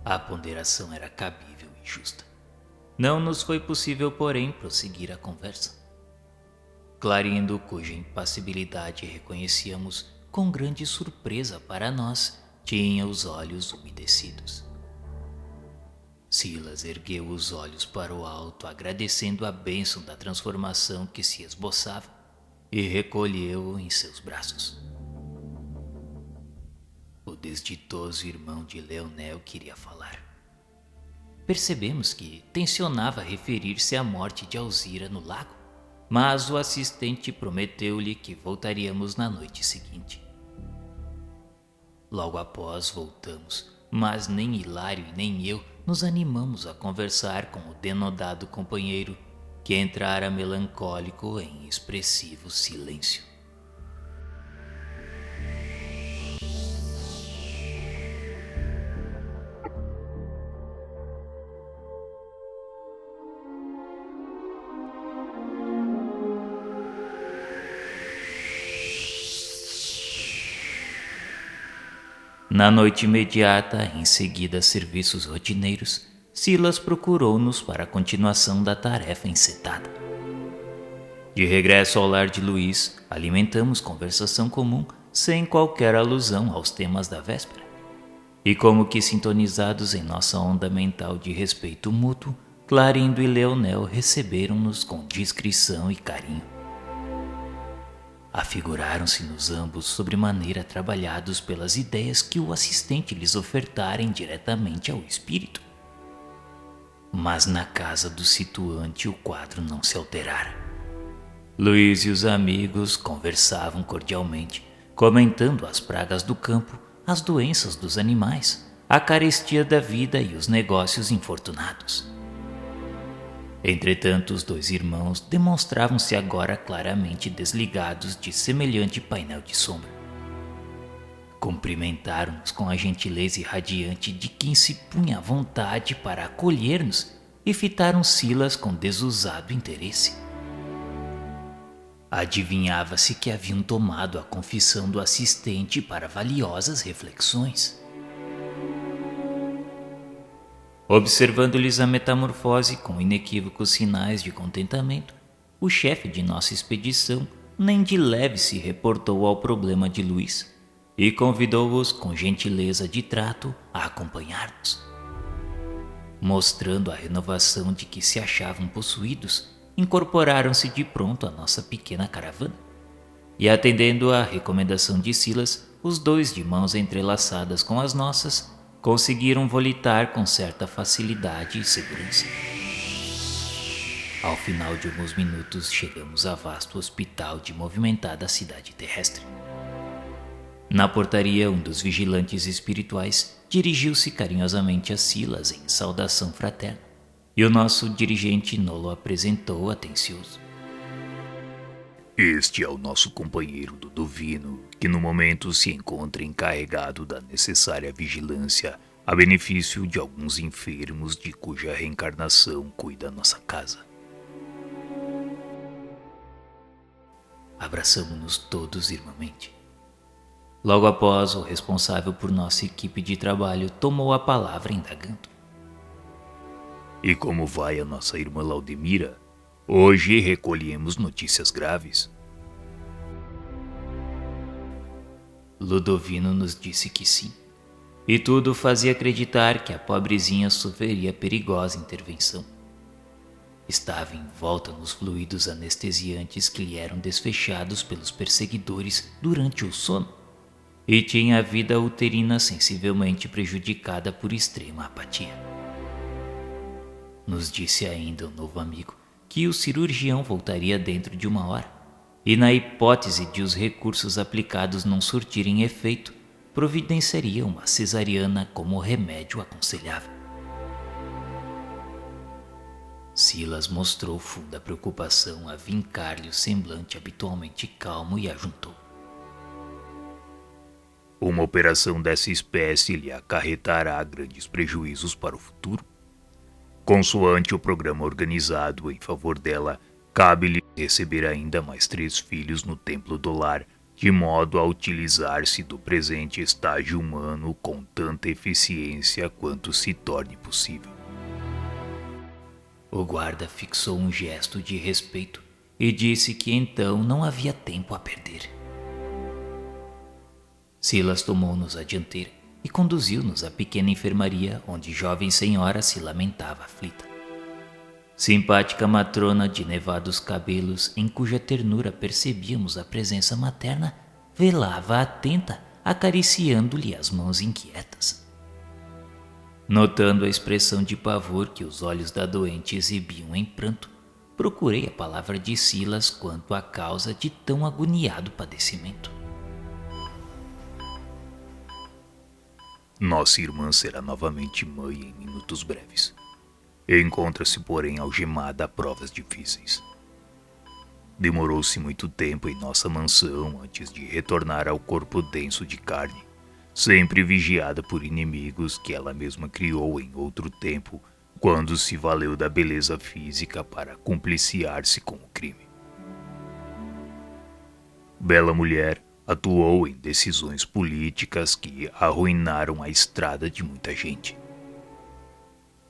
A ponderação era cabível e justa. Não nos foi possível, porém, prosseguir a conversa. Clarindo, cuja impassibilidade reconhecíamos com grande surpresa para nós, tinha os olhos umedecidos. Silas ergueu os olhos para o alto, agradecendo a bênção da transformação que se esboçava, e recolheu-o em seus braços. O desditoso irmão de Leonel queria falar. Percebemos que tencionava referir-se à morte de Alzira no lago, mas o assistente prometeu-lhe que voltaríamos na noite seguinte. Logo após voltamos, mas nem Hilário e nem eu nos animamos a conversar com o denodado companheiro, que entrara melancólico em expressivo silêncio. Na noite imediata, em seguida a serviços rotineiros, Silas procurou-nos para a continuação da tarefa encetada. De regresso ao lar de Luís, alimentamos conversação comum sem qualquer alusão aos temas da véspera. E como que sintonizados em nossa onda mental de respeito mútuo, Clarindo e Leonel receberam-nos com discrição e carinho. Afiguraram-se-nos ambos sobremaneira trabalhados pelas ideias que o assistente lhes ofertara indiretamente ao espírito. Mas na casa do situante o quadro não se alterara. Luís e os amigos conversavam cordialmente, comentando as pragas do campo, as doenças dos animais, a carestia da vida e os negócios infortunados. Entretanto, os dois irmãos demonstravam-se agora claramente desligados de semelhante painel de sombra. Cumprimentaram-nos com a gentileza irradiante de quem se punha à vontade para acolher-nos e fitaram Silas com desusado interesse. Adivinhava-se que haviam tomado a confissão do assistente para valiosas reflexões. Observando-lhes a metamorfose com inequívocos sinais de contentamento, o chefe de nossa expedição nem de leve se reportou ao problema de Luís e convidou-os com gentileza de trato a acompanhar-nos. Mostrando a renovação de que se achavam possuídos, incorporaram-se de pronto à nossa pequena caravana. E atendendo à recomendação de Silas, os dois de mãos entrelaçadas com as nossas, conseguiram volitar com certa facilidade e segurança. Ao final de alguns minutos, chegamos a vasto hospital de movimentada cidade terrestre. Na portaria, um dos vigilantes espirituais dirigiu-se carinhosamente a Silas em saudação fraterna, e o nosso dirigente nolo apresentou atencioso. Este é o nosso companheiro Ludovino, que no momento se encontra encarregado da necessária vigilância a benefício de alguns enfermos de cuja reencarnação cuida nossa casa. Abraçamo-nos todos irmãmente. Logo após, o responsável por nossa equipe de trabalho tomou a palavra indagando. E como vai a nossa irmã Laudemira? Hoje recolhemos notícias graves. Ludovino nos disse que sim, e tudo fazia acreditar que a pobrezinha sofreria perigosa intervenção. Estava envolta nos fluidos anestesiantes que lhe eram desfechados pelos perseguidores durante o sono, e tinha a vida uterina sensivelmente prejudicada por extrema apatia. Nos disse ainda o novo amigo que o cirurgião voltaria dentro de 1 hora, e na hipótese de os recursos aplicados não surtirem efeito, providenciaria uma cesariana como remédio aconselhável. Silas mostrou funda preocupação a vincar-lhe o semblante habitualmente calmo e ajuntou. Uma operação dessa espécie lhe acarretará grandes prejuízos para o futuro. Consoante o programa organizado em favor dela, cabe-lhe receber ainda mais 3 filhos no templo do lar de modo a utilizar-se do presente estágio humano com tanta eficiência quanto se torne possível. O guarda fixou um gesto de respeito e disse que então não havia tempo a perder. Silas tomou-nos à dianteira e conduziu-nos à pequena enfermaria onde jovem senhora se lamentava aflita. Simpática matrona de nevados cabelos, em cuja ternura percebíamos a presença materna, velava atenta, acariciando-lhe as mãos inquietas. Notando a expressão de pavor que os olhos da doente exibiam em pranto, procurei a palavra de Silas quanto à causa de tão agoniado padecimento. Nossa irmã será novamente mãe em minutos breves. Encontra-se, porém, algemada a provas difíceis. Demorou-se muito tempo em nossa mansão antes de retornar ao corpo denso de carne, sempre vigiada por inimigos que ela mesma criou em outro tempo, quando se valeu da beleza física para cumpliciar-se com o crime. Bela mulher, atuou em decisões políticas que arruinaram a estrada de muita gente.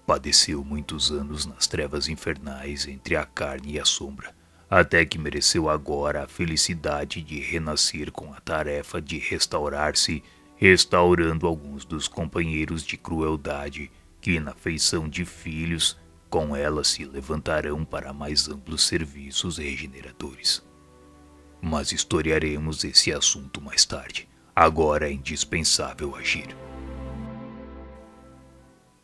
Padeceu muitos anos nas trevas infernais entre a carne e a sombra, até que mereceu agora a felicidade de renascer com a tarefa de restaurar-se, restaurando alguns dos companheiros de crueldade que, na feição de filhos, com ela se levantarão para mais amplos serviços regeneradores. Mas historiaremos esse assunto mais tarde. Agora é indispensável agir.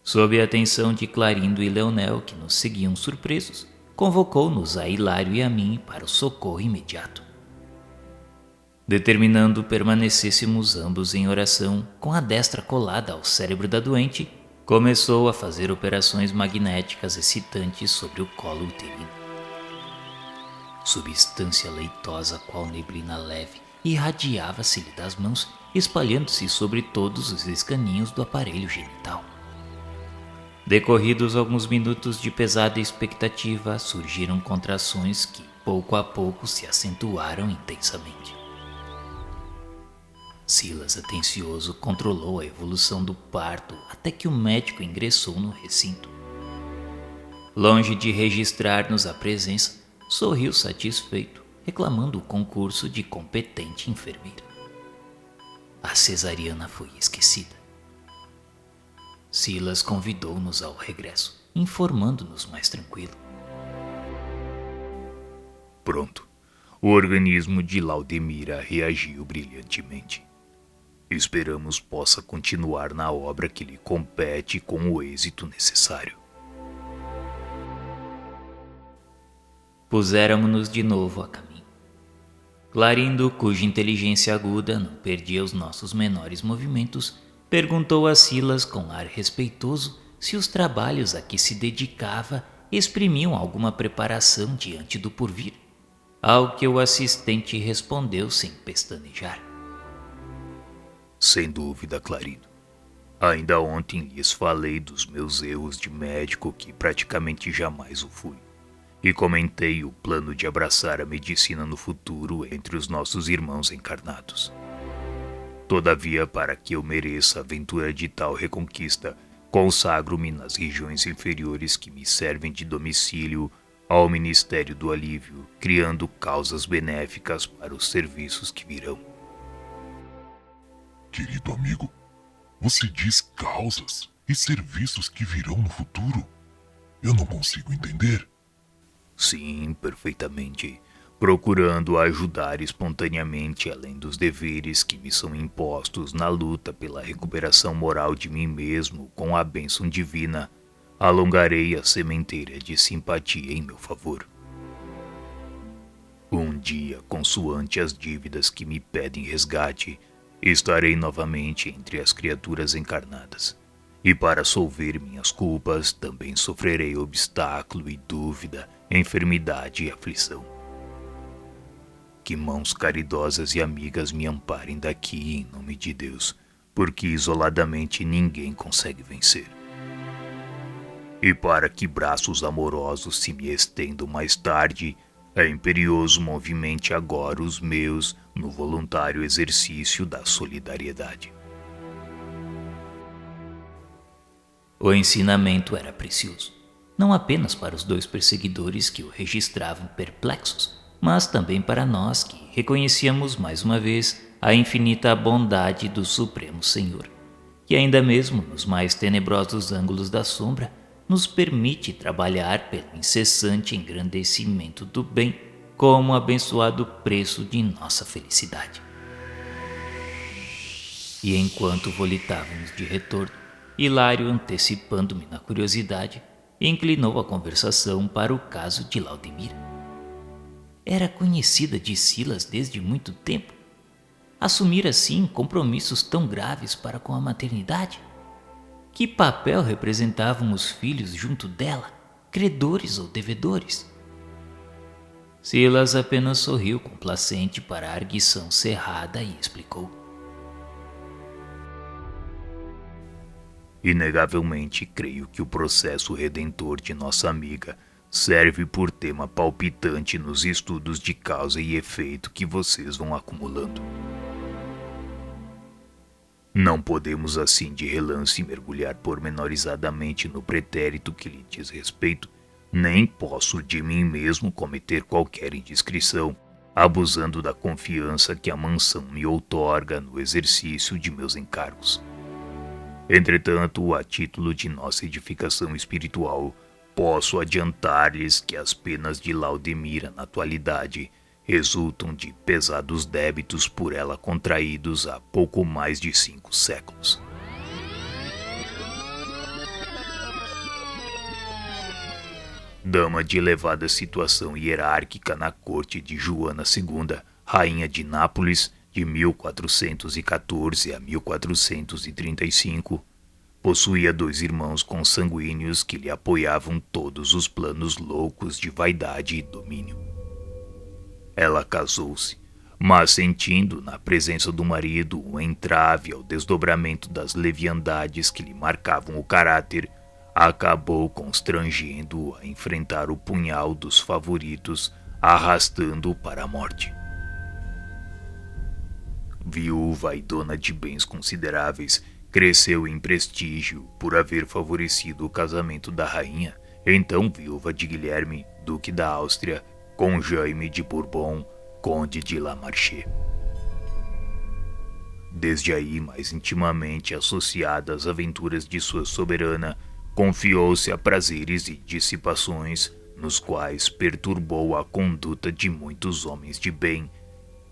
Sob a atenção de Clarindo e Leonel, que nos seguiam surpresos, convocou-nos a Hilário e a mim para o socorro imediato. Determinando permanecêssemos ambos em oração, com a destra colada ao cérebro da doente, começou a fazer operações magnéticas excitantes sobre o colo uterino. Substância leitosa qual neblina leve irradiava-se-lhe das mãos, espalhando-se sobre todos os escaninhos do aparelho genital. Decorridos alguns minutos de pesada expectativa, surgiram contrações que, pouco a pouco, se acentuaram intensamente. Silas, atencioso, controlou a evolução do parto até que o médico ingressou no recinto. Longe de registrar-nos a presença, sorriu satisfeito, reclamando o concurso de competente enfermeira. A cesariana foi esquecida. Silas convidou-nos ao regresso, informando-nos mais tranquilo. Pronto. O organismo de Laudemira reagiu brilhantemente. Esperamos possa continuar na obra que lhe compete com o êxito necessário. Puséramos-nos de novo a caminho. Clarindo, cuja inteligência aguda não perdia os nossos menores movimentos, perguntou a Silas com ar respeitoso se os trabalhos a que se dedicava exprimiam alguma preparação diante do porvir, ao que o assistente respondeu sem pestanejar. Sem dúvida, Clarindo. Ainda ontem lhes falei dos meus erros de médico, que praticamente jamais o fui, e comentei o plano de abraçar a medicina no futuro entre os nossos irmãos encarnados. Todavia, para que eu mereça a aventura de tal reconquista, consagro-me nas regiões inferiores que me servem de domicílio ao Ministério do Alívio, criando causas benéficas para os serviços que virão. Querido amigo, você diz causas e serviços que virão no futuro? Eu não consigo entender. Sim, perfeitamente. Procurando ajudar espontaneamente além dos deveres que me são impostos na luta pela recuperação moral de mim mesmo com a bênção divina, alongarei a sementeira de simpatia em meu favor. Um dia, consoante as dívidas que me pedem resgate, estarei novamente entre as criaturas encarnadas, e para solver minhas culpas também sofrerei obstáculo e dúvida, enfermidade e aflição. Que mãos caridosas e amigas me amparem daqui em nome de Deus, porque isoladamente ninguém consegue vencer. E para que braços amorosos se me estendam mais tarde, é imperioso movimente agora os meus no voluntário exercício da solidariedade. O ensinamento era precioso, não apenas para os 2 perseguidores que o registravam perplexos, mas também para nós que reconhecíamos mais uma vez a infinita bondade do Supremo Senhor, que ainda mesmo nos mais tenebrosos ângulos da sombra nos permite trabalhar pelo incessante engrandecimento do bem como abençoado preço de nossa felicidade. E enquanto volitávamos de retorno, Hilário, antecipando-me na curiosidade, inclinou a conversação para o caso de Laudemira. Era conhecida de Silas desde muito tempo. Assumir assim compromissos tão graves para com a maternidade? Que papel representavam os filhos junto dela, credores ou devedores? Silas apenas sorriu complacente para a arguição cerrada e explicou. Inegavelmente, creio que o processo redentor de nossa amiga serve por tema palpitante nos estudos de causa e efeito que vocês vão acumulando. Não podemos assim de relance mergulhar pormenorizadamente no pretérito que lhe diz respeito, nem posso de mim mesmo cometer qualquer indiscrição, abusando da confiança que a mansão me outorga no exercício de meus encargos. Entretanto, a título de nossa edificação espiritual, posso adiantar-lhes que as penas de Laudemira na atualidade resultam de pesados débitos por ela contraídos há pouco mais de 5 séculos. Dama de elevada situação hierárquica na corte de Joana II, rainha de Nápoles, de 1414 a 1435, possuía 2 irmãos consanguíneos que lhe apoiavam todos os planos loucos de vaidade e domínio. Ela casou-se, mas sentindo na presença do marido um entrave ao desdobramento das leviandades que lhe marcavam o caráter, acabou constrangendo-o a enfrentar o punhal dos favoritos, arrastando-o para a morte. Viúva e dona de bens consideráveis, cresceu em prestígio por haver favorecido o casamento da rainha, então viúva de Guilherme, duque da Áustria, com Jaime de Bourbon, conde de La Marche. Desde aí, mais intimamente associada às aventuras de sua soberana, confiou-se a prazeres e dissipações, nos quais perturbou a conduta de muitos homens de bem,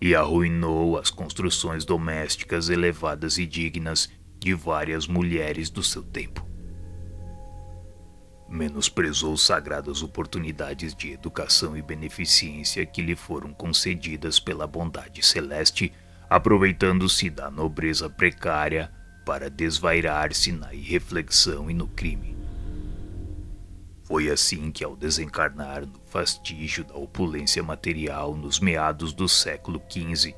e arruinou as construções domésticas elevadas e dignas de várias mulheres do seu tempo. Menosprezou sagradas oportunidades de educação e beneficência que lhe foram concedidas pela bondade celeste, aproveitando-se da nobreza precária para desvairar-se na irreflexão e no crime. Foi assim que, ao desencarnar no fastígio da opulência material nos meados do século XV,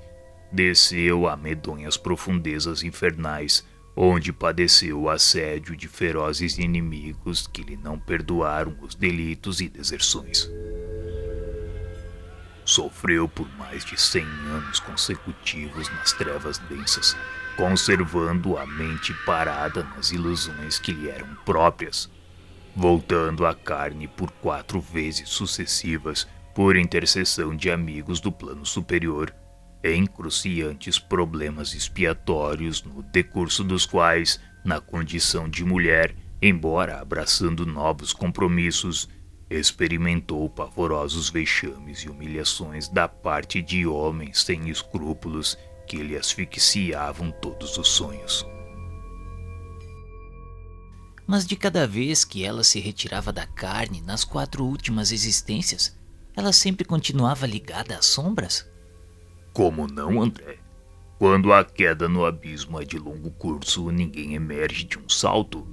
desceu a medonhas profundezas infernais, onde padeceu o assédio de ferozes inimigos que lhe não perdoaram os delitos e deserções. Sofreu por mais de 100 anos consecutivos nas trevas densas, conservando a mente parada nas ilusões que lhe eram próprias, voltando à carne por 4 vezes sucessivas por intercessão de amigos do plano superior, em cruciantes problemas expiatórios no decurso dos quais, na condição de mulher, embora abraçando novos compromissos, experimentou pavorosos vexames e humilhações da parte de homens sem escrúpulos que lhe asfixiavam todos os sonhos. Mas de cada vez que ela se retirava da carne nas 4 últimas existências, ela sempre continuava ligada às sombras? Como não, André? Quando a queda no abismo é de longo curso, ninguém emerge de um salto.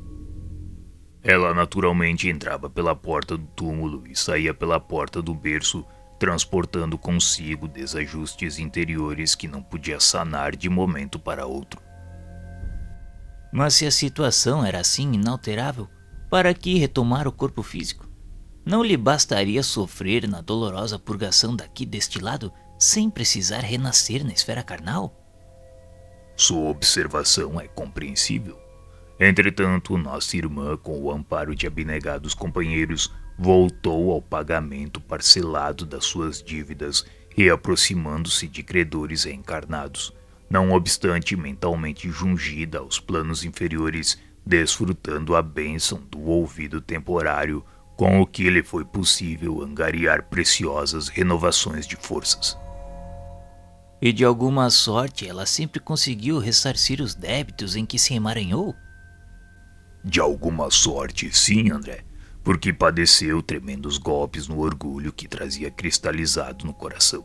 Ela naturalmente entrava pela porta do túmulo e saía pela porta do berço, transportando consigo desajustes interiores que não podia sanar de momento para outro. Mas se a situação era assim inalterável, para que retomar o corpo físico? Não lhe bastaria sofrer na dolorosa purgação daqui deste lado, sem precisar renascer na esfera carnal? Sua observação é compreensível. Entretanto, nossa irmã, com o amparo de abnegados companheiros, voltou ao pagamento parcelado das suas dívidas, reaproximando-se de credores reencarnados, não obstante mentalmente jungida aos planos inferiores, desfrutando a bênção do ouvido temporário, com o que lhe foi possível angariar preciosas renovações de forças. E de alguma sorte ela sempre conseguiu ressarcir os débitos em que se emaranhou? De alguma sorte, sim, André, porque padeceu tremendos golpes no orgulho que trazia cristalizado no coração.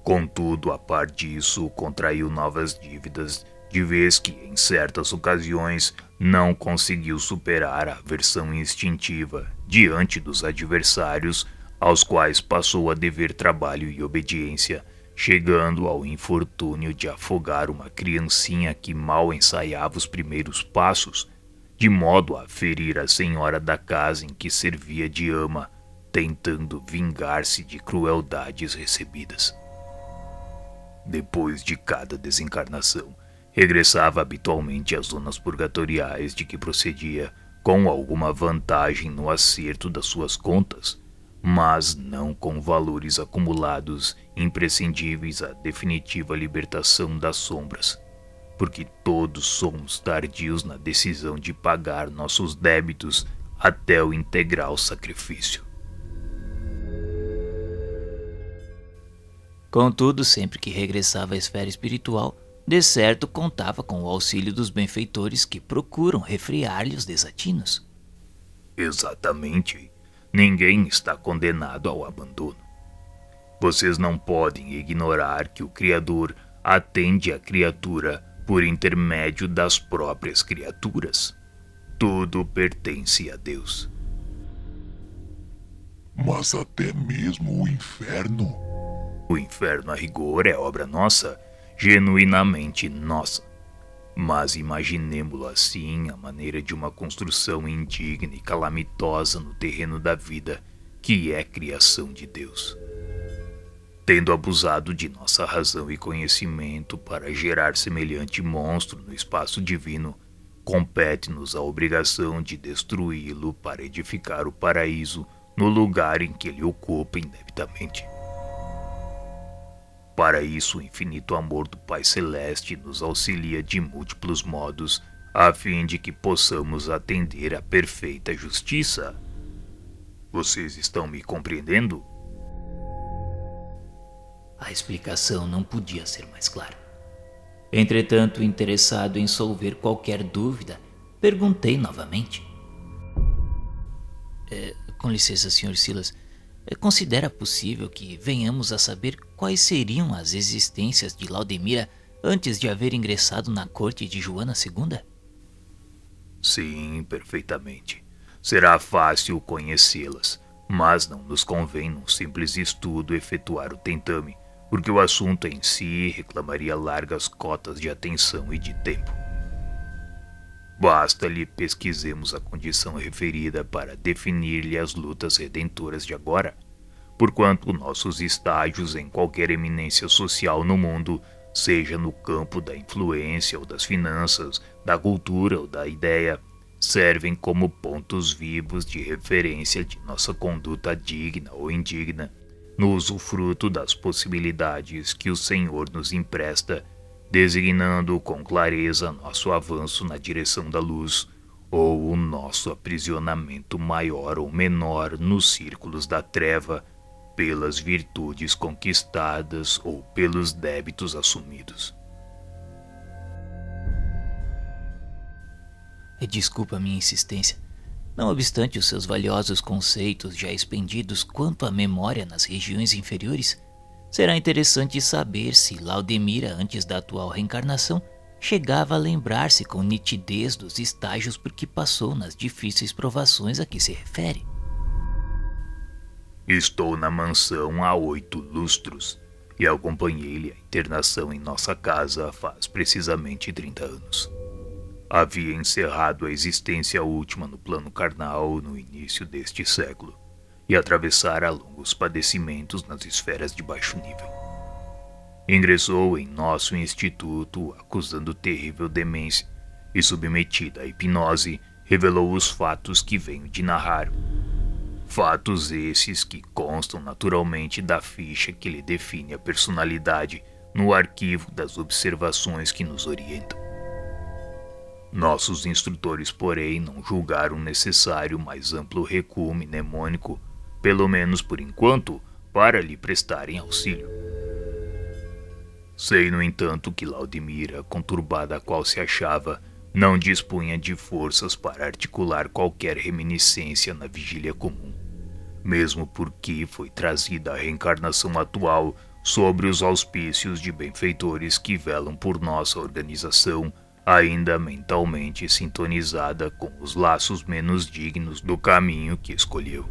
Contudo, a par disso, contraiu novas dívidas, de vez que, em certas ocasiões, não conseguiu superar a aversão instintiva diante dos adversários, aos quais passou a dever trabalho e obediência, chegando ao infortúnio de afogar uma criancinha que mal ensaiava os primeiros passos, de modo a ferir a senhora da casa em que servia de ama, tentando vingar-se de crueldades recebidas. Depois de cada desencarnação, regressava habitualmente às zonas purgatoriais de que procedia, com alguma vantagem no acerto das suas contas, mas não com valores acumulados imprescindíveis à definitiva libertação das sombras, porque todos somos tardios na decisão de pagar nossos débitos até o integral sacrifício. Contudo, sempre que regressava à esfera espiritual, de certo contava com o auxílio dos benfeitores que procuram refrear-lhe os desatinos. Exatamente. Ninguém está condenado ao abandono. Vocês não podem ignorar que o Criador atende a criatura por intermédio das próprias criaturas. Tudo pertence a Deus. Mas até mesmo o inferno. O inferno, a rigor, é obra nossa, genuinamente nossa. Mas imaginemo-lo assim, à maneira de uma construção indigna e calamitosa no terreno da vida, que é criação de Deus. Tendo abusado de nossa razão e conhecimento para gerar semelhante monstro no espaço divino, compete-nos a obrigação de destruí-lo para edificar o paraíso no lugar em que ele ocupa indevidamente. Para isso, o infinito amor do Pai Celeste nos auxilia de múltiplos modos, a fim de que possamos atender à perfeita justiça. Vocês estão me compreendendo? A explicação não podia ser mais clara. Entretanto, interessado em solver qualquer dúvida, perguntei novamente. Com licença, Sr. Silas, considera possível que venhamos a saber quais seriam as existências de Laudemira antes de haver ingressado na corte de Joana II? Sim, perfeitamente. Será fácil conhecê-las, mas não nos convém num simples estudo efetuar o tentame, porque o assunto em si reclamaria largas cotas de atenção e de tempo. Basta-lhe pesquisemos a condição referida para definir-lhe as lutas redentoras de agora, porquanto nossos estágios em qualquer eminência social no mundo, seja no campo da influência ou das finanças, da cultura ou da ideia, servem como pontos vivos de referência de nossa conduta digna ou indigna, no usufruto das possibilidades que o Senhor nos empresta, designando com clareza nosso avanço na direção da luz, ou o nosso aprisionamento maior ou menor nos círculos da treva, pelas virtudes conquistadas ou pelos débitos assumidos. Desculpa a minha insistência. Não obstante os seus valiosos conceitos já expendidos quanto à memória nas regiões inferiores, será interessante saber se Laudemira, antes da atual reencarnação, chegava a lembrar-se com nitidez dos estágios por que passou nas difíceis provações a que se refere. Estou na mansão há 8 lustros e acompanhei-lhe a internação em nossa casa faz precisamente 30 anos. Havia encerrado a existência última no plano carnal no início deste século e atravessara longos padecimentos nas esferas de baixo nível. Ingressou em nosso instituto acusando terrível demência e, submetida à hipnose, revelou os fatos que venho de narrar. Fatos esses que constam naturalmente da ficha que lhe define a personalidade no arquivo das observações que nos orientam. Nossos instrutores, porém, não julgaram necessário mais amplo recuo mnemônico, pelo menos por enquanto, para lhe prestarem auxílio. Sei, no entanto, que Laudemira, conturbada a qual se achava, não dispunha de forças para articular qualquer reminiscência na vigília comum, mesmo porque foi trazida a reencarnação atual sobre os auspícios de benfeitores que velam por nossa organização, ainda mentalmente sintonizada com os laços menos dignos do caminho que escolheu.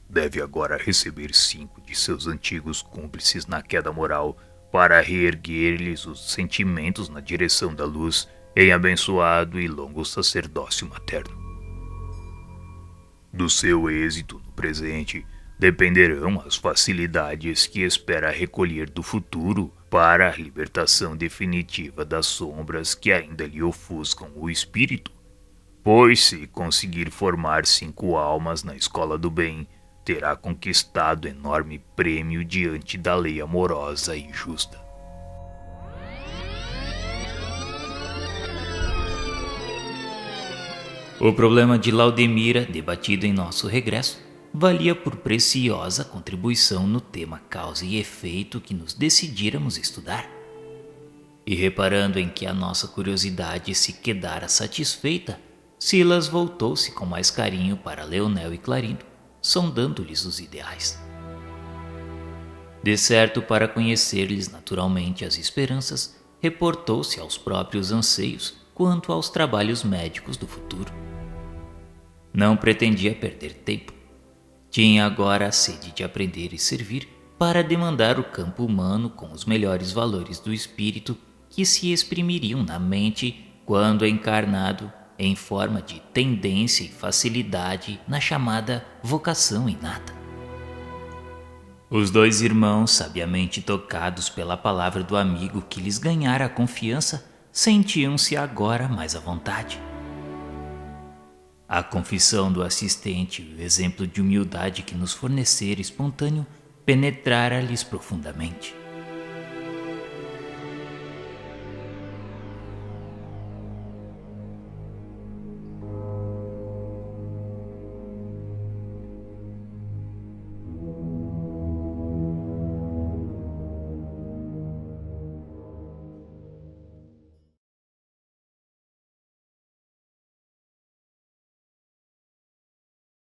Deve agora receber 5 de seus antigos cúmplices na queda moral para reerguer-lhes os sentimentos na direção da luz em abençoado e longo sacerdócio materno. Do seu êxito no presente dependerão as facilidades que espera recolher do futuro para a libertação definitiva das sombras que ainda lhe ofuscam o espírito, pois se conseguir formar 5 almas na escola do bem, terá conquistado enorme prêmio diante da lei amorosa e justa. O problema de Laudemira, debatido em nosso regresso, valia por preciosa contribuição no tema causa e efeito que nos decidíramos estudar. E reparando em que a nossa curiosidade se quedara satisfeita, Silas voltou-se com mais carinho para Leonel e Clarindo, sondando-lhes os ideais. De certo, para conhecer-lhes naturalmente as esperanças, reportou-se aos próprios anseios quanto aos trabalhos médicos do futuro. Não pretendia perder tempo. Tinha agora a sede de aprender e servir para demandar o campo humano com os melhores valores do espírito que se exprimiriam na mente quando encarnado em forma de tendência e facilidade na chamada vocação inata. Os 2 irmãos, sabiamente tocados pela palavra do amigo que lhes ganhara a confiança, sentiam-se agora mais à vontade. A confissão do assistente e o exemplo de humildade que nos fornecera espontâneo penetrara-lhes profundamente.